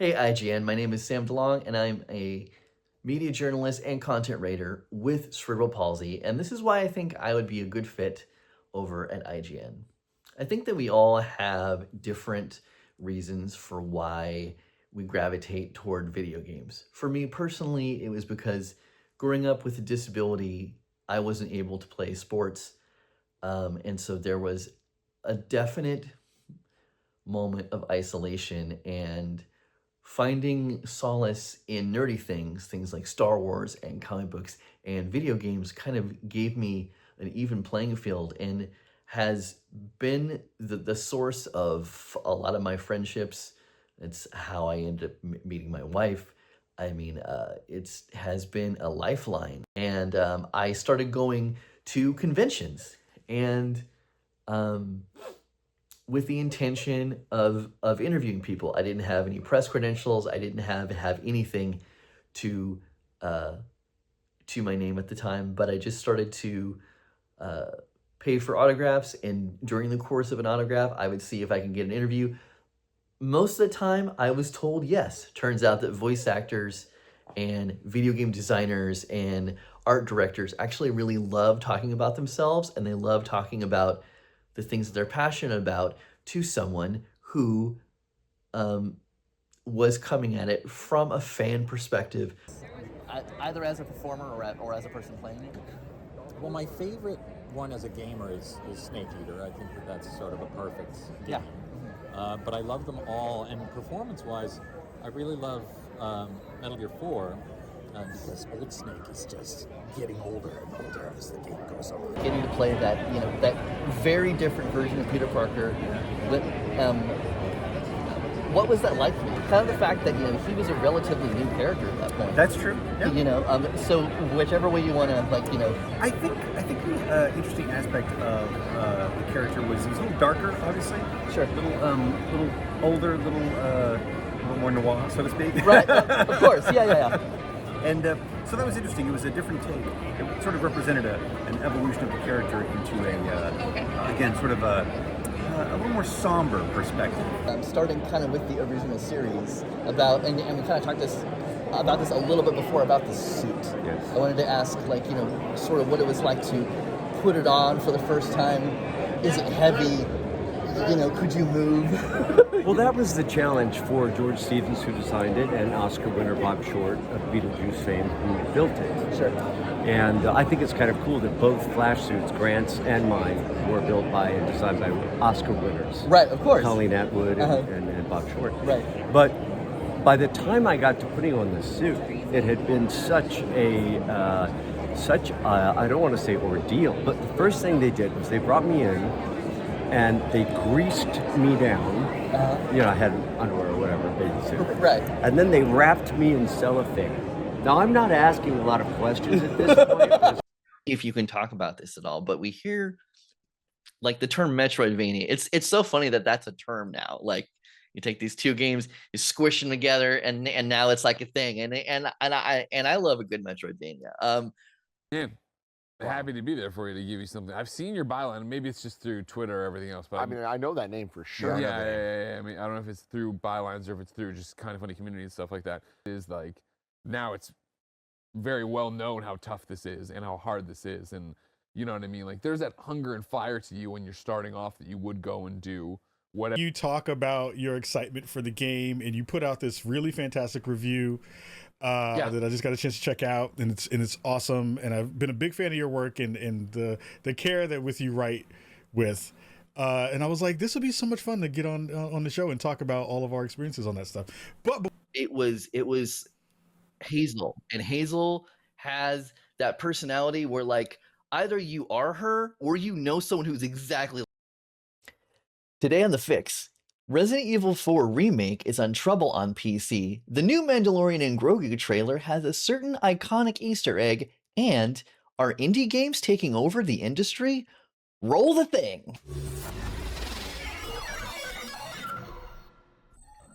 Hey IGN, my name is Sam DeLong and I'm a media journalist and content writer with Cerebral Palsy, and this is why I think I would be a good fit over at IGN. I think that we all have different reasons for why we gravitate toward video games. For me personally, it was because growing up with a disability, I wasn't able to play sports, and so there was a definite moment of isolation and finding solace in nerdy things like Star Wars and comic books and video games kind of gave me an even playing field and has been the source of a lot of my friendships. It's how I ended up meeting my wife. I mean, it has been a lifeline. And I started going to conventions and with the intention of interviewing people. I didn't have any press credentials. I didn't have anything to my name at the time, but I just started to pay for autographs, and during the course of an autograph, I would see if I can get an interview. Most of the time, I was told yes. Turns out that voice actors and video game designers and art directors actually really love talking about themselves, and they love talking about the things that they're passionate about to someone who was coming at it from a fan perspective. Either as a performer or as a person playing it? Well, my favorite one as a gamer is Snake Eater. I think that's sort of a perfect game. Yeah. But I love them all, and performance-wise, I really love Metal Gear 4, because Old Snake is just getting older and older as the game goes on. Getting to play that, that very different version of Peter Parker. But, what was that like for you? Kind of the fact that, he was a relatively new character at that point. That's true. Yeah. So whichever way you want to, I think the interesting aspect of the character was he's a little darker, obviously. Sure. A little older, a little more noir, so to speak. Right. Of course. Yeah. And so that was interesting. It was a different take. It sort of represented an evolution of the character into again, sort of a little more somber perspective. Starting kind of with the original series about, and we kind of talked about this a little bit before about the suit. Yes. I wanted to ask, sort of what it was like to put it on for the first time. Is it heavy? Could you move? Well, that was the challenge for George Stevens, who designed it, and Oscar winner Bob Short of Beetlejuice fame, who built it. Sure. And I think it's kind of cool that both Flash suits, Grant's and mine, were built by and designed by Oscar winners. Right, of course. Colleen Atwood and Bob Short. Right. But by the time I got to putting on the suit, it had been such I don't want to say ordeal, but the first thing they did was they brought me in and they greased me down. I had underwear or whatever, bathing suit. Right. And then they wrapped me in cellophane. Now, I'm not asking a lot of questions at this point. If you can talk about this at all, but we hear the term Metroidvania. It's so funny that that's a term now. You take these two games, you squish them together, and now it's like a thing. And I love a good Metroidvania. Yeah. Happy to be there for you to give you something. I've seen your byline. Maybe it's just through Twitter or everything else. But I mean, I know that name for sure. Yeah. I mean, I don't know if it's through bylines or if it's through just Kind of Funny community and stuff like that. Now it's very well known how tough this is and how hard this is. And you know what I mean? There's that hunger and fire to you when you're starting off that you would go and do whatever. You talk about your excitement for the game, and you put out this really fantastic review that I just got a chance to check out, and it's awesome. And I've been a big fan of your work and the care that you write with. And I was like, this would be so much fun to get on the show and talk about all of our experiences on that stuff. But it was Hazel, and Hazel has that personality where either you are her or someone who's exactly. Today on The Fix, Resident Evil 4 Remake is on Trouble on PC, the new Mandalorian and Grogu trailer has a certain iconic Easter egg, and are indie games taking over the industry? Roll the thing!